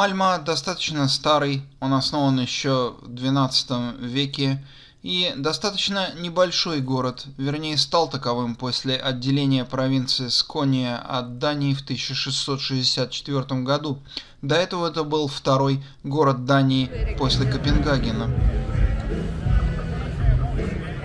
Мальма достаточно старый, он основан еще в XII веке и достаточно небольшой город, вернее стал таковым после отделения провинции Скония от Дании в 1664 году. До этого это был второй город Дании после Копенгагена.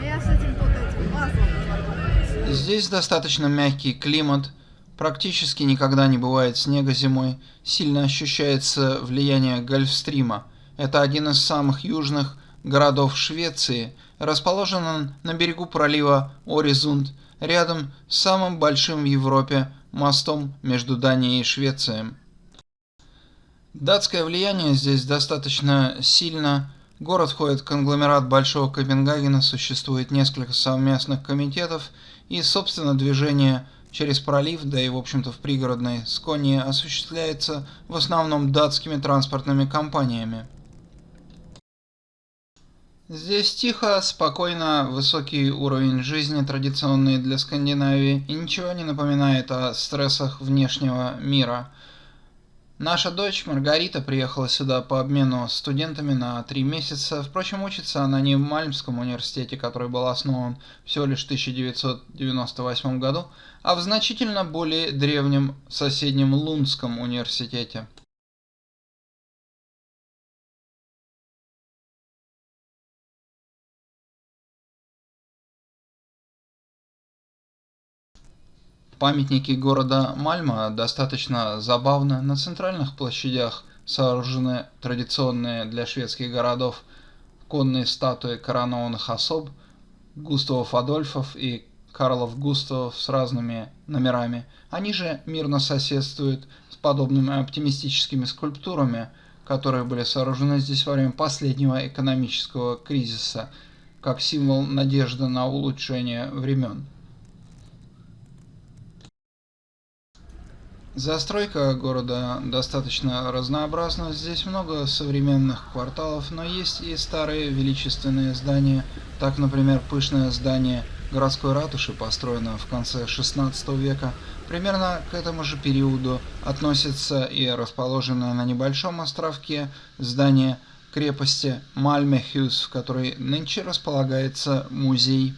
Я с этим вот этим лазом познакомилась. Здесь достаточно мягкий климат, практически никогда не бывает снега зимой, сильно ощущается влияние Гольфстрима. Это один из самых южных городов Швеции, расположен он на берегу пролива Орезунд, рядом с самым большим в Европе мостом между Данией и Швецией. Датское влияние здесь достаточно сильно. Город входит в конгломерат Большого Копенгагена, существует несколько совместных комитетов и, собственно, движение через пролив, да и, в общем-то, в пригородной Сконии осуществляется в основном датскими транспортными компаниями. Здесь тихо, спокойно, высокий уровень жизни, традиционный для Скандинавии, и ничего не напоминает о стрессах внешнего мира. Наша дочь Маргарита приехала сюда по обмену студентами на 3 месяца. Впрочем, учится она не в Мальмском университете, который был основан всего лишь в 1998 году, а в значительно более древнем соседнем Лундском университете. Памятники города Мальма достаточно забавны. На центральных площадях сооружены традиционные для шведских городов конные статуи коронованных особ, Густавов Адольфов и Карлов Густавов с разными номерами. Они же мирно соседствуют с подобными оптимистическими скульптурами, которые были сооружены здесь во время последнего экономического кризиса, как символ надежды на улучшение времен. Застройка города достаточно разнообразна. Здесь много современных кварталов, но есть и старые величественные здания. Так, например, пышное здание городской ратуши, построено в конце XVI века. Примерно к этому же периоду относится и расположенное на небольшом островке здание крепости Мальмехюс, в которой нынче располагается музей.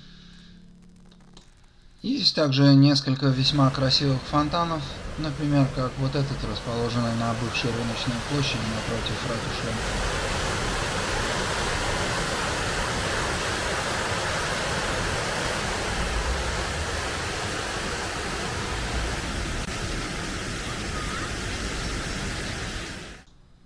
Есть также несколько весьма красивых фонтанов, например, как вот этот, расположенный на бывшей рыночной площади напротив ратуши.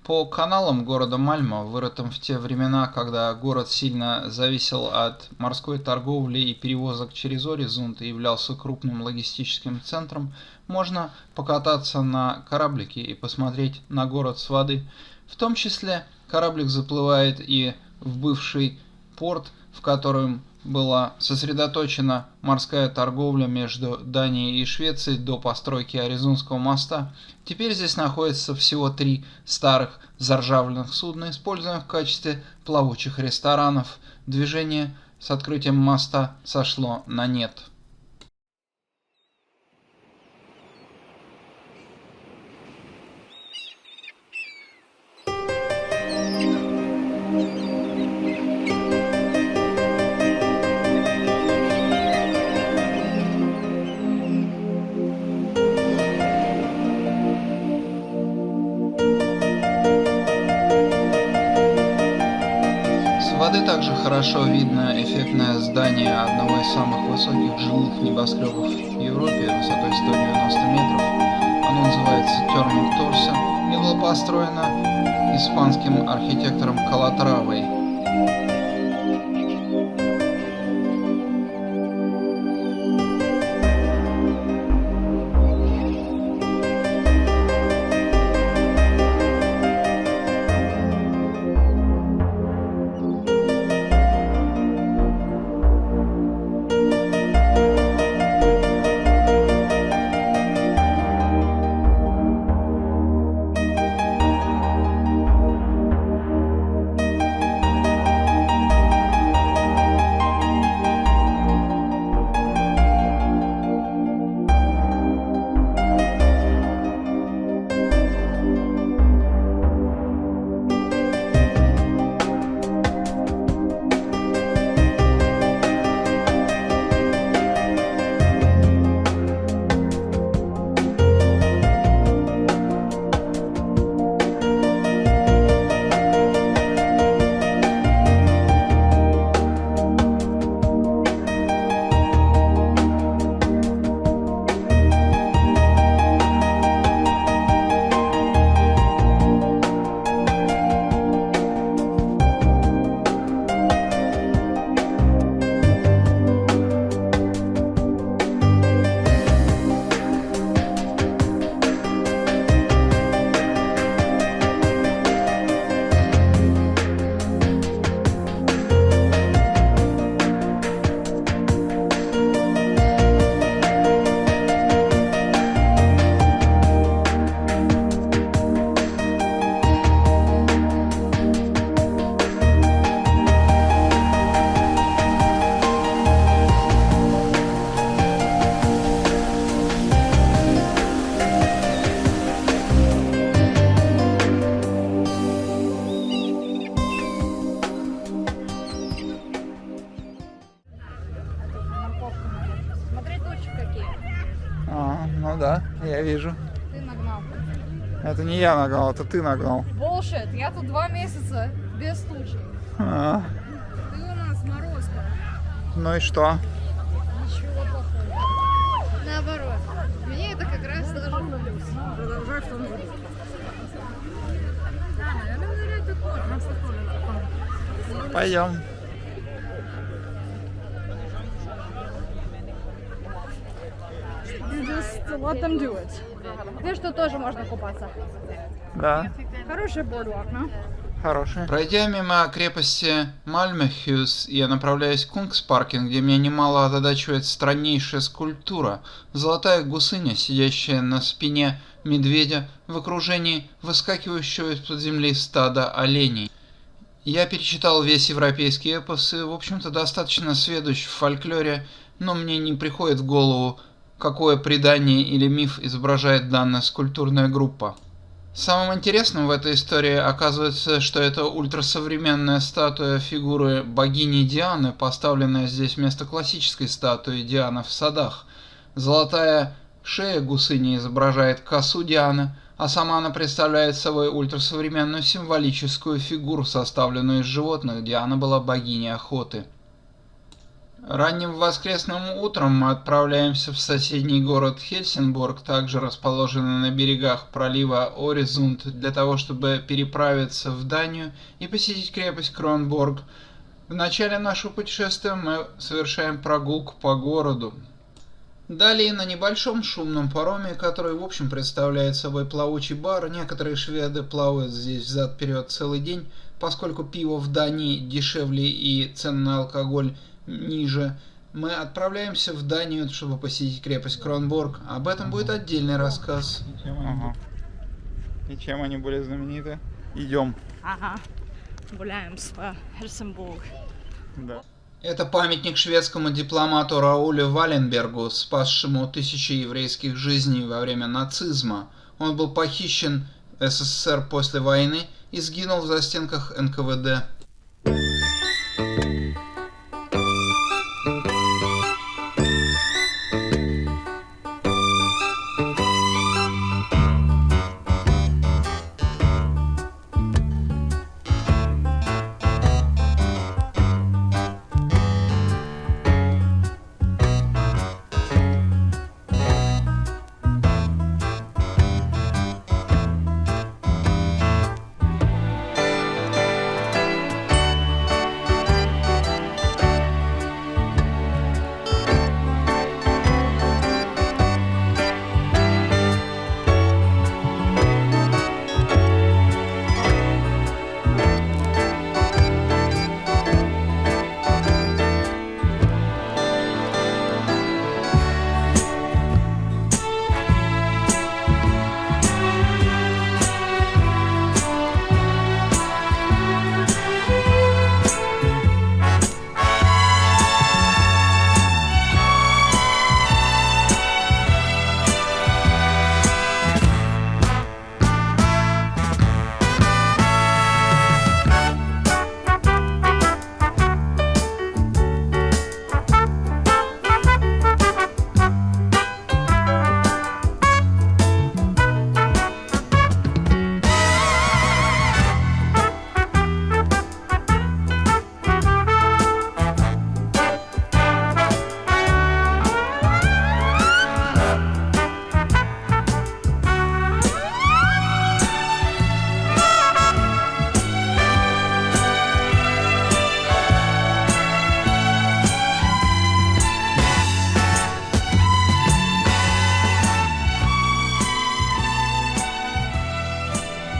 По каналам города Мальма, вырытым в те времена, когда город сильно зависел от морской торговли и перевозок через Орезунд и являлся крупным логистическим центром, можно покататься на кораблике и посмотреть на город с воды. В том числе кораблик заплывает и в бывший порт, в котором была сосредоточена морская торговля между Данией и Швецией до постройки Орезундского моста. Теперь здесь находится всего 3 старых заржавленных судна, используемых в качестве плавучих ресторанов. Движение с открытием моста сошло на нет. С воды также хорошо видно эффектное здание одного из самых высоких жилых небоскребов в Европе высотой 190 метров. Оно называется Turning Torso и было построено испанским архитектором Калатравой. Ну да, я вижу. Ты нагнал. Это не я нагнал, это ты нагнал. Bullshit, я тут 2 месяца без тучи. А, Ты у нас морозка. ну и что? Ничего плохого. Наоборот. Мне это как раз даже в плюс. Продолжай в том же духе. Да, наверное, нырять тут можно. Нас такое. Пойдем. You just let them do it. Видишь, что тоже можно купаться. Да, Хороший boardwalk, no? хороший. Пройдя мимо крепости Мальмехюс, я направляюсь в Кунгспаркен, где меня немало озадачивает страннейшая скульптура. Золотая гусыня, сидящая на спине медведя в окружении выскакивающего из-под земли стада оленей. Я перечитал весь европейский эпос и, в общем-то, достаточно сведущ в фольклоре, но мне не приходит в голову, какое предание или миф изображает данная скульптурная группа. Самым интересным в этой истории оказывается, что это ультрасовременная статуя фигуры богини Дианы, поставленная здесь вместо классической статуи Дианы в садах. Золотая шея гусыни изображает косу Дианы, а сама она представляет собой ультрасовременную символическую фигуру, составленную из животных. Диана была богиней охоты. Ранним воскресным утром мы отправляемся в соседний город Хельсинборг, также расположенный на берегах пролива Орезунд, для того, чтобы переправиться в Данию и посетить крепость Кронборг. В начале нашего путешествия мы совершаем прогулку по городу. Далее на небольшом шумном пароме, который в общем представляет собой плавучий бар, некоторые шведы плавают здесь взад-вперед целый день, поскольку пиво в Дании дешевле и цены на алкоголь ниже, мы отправляемся в Данию, чтобы посетить крепость Кронборг. Об этом будет отдельный рассказ. И чем они были знамениты? Идем. Ага. Гуляем с Хельсинбург. Да. Это памятник шведскому дипломату Раулю Валенбергу, спасшему тысячи еврейских жизней во время нацизма. Он был похищен в СССР после войны и сгинул в застенках НКВД.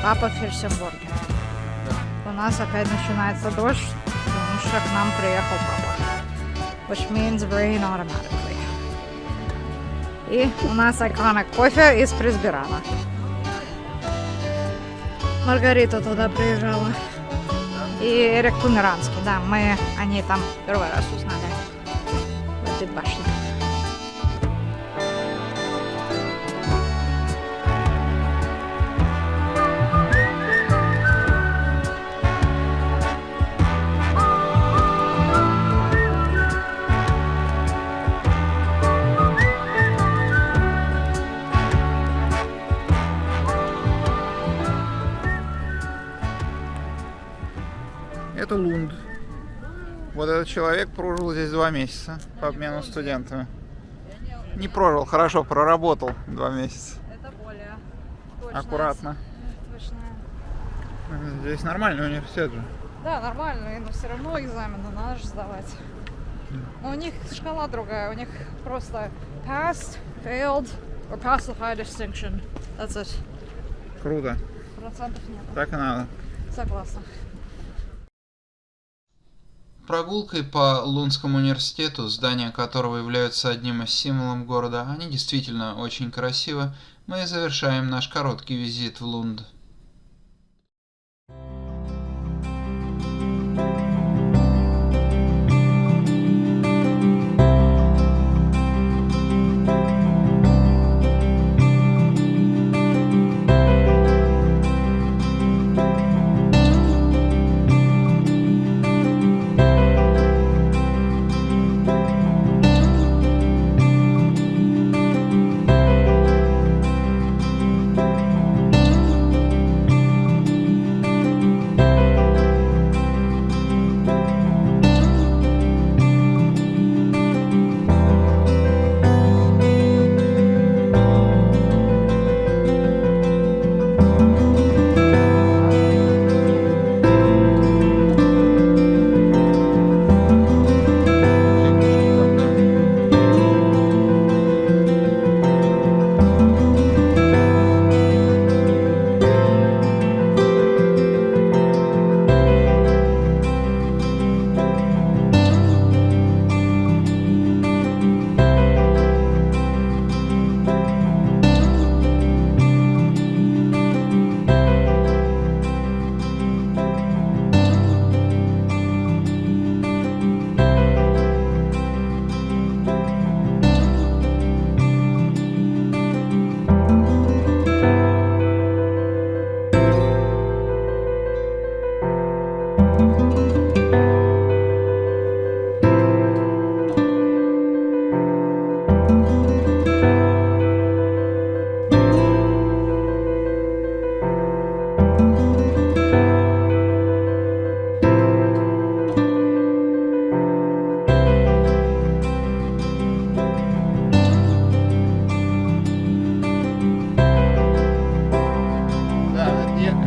Папа в Хельсинборге. У нас опять начинается дождь, потому что к нам приехал папа. Which means rain automatically. И у нас iconic кофе из Пресбирана. Маргарита туда приезжала. И Эрик Померанский, да, они там первый раз узнали в этой башне. человек прожил здесь 2 месяца по обмену студентами. Не прожил, хорошо, проработал 2 месяца. Это более точно. Аккуратно. Точно. Здесь нормальный университет же. Да, нормально, но все равно экзамены надо же сдавать. Но у них шкала другая, у них просто passed, failed, or passed with high distinction. That's it. Круто. Процентов нет. Так и надо. Согласна. Прогулкой по Лундскому университету, здания которого являются одним из символов города, они действительно очень красивы, мы завершаем наш короткий визит в Лунд.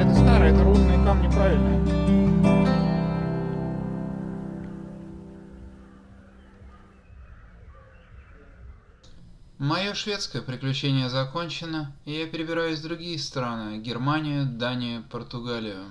Это старые, это рудные камни правильные. Мое шведское приключение закончено, и я перебираюсь в другие страны: Германию, Данию, Португалию.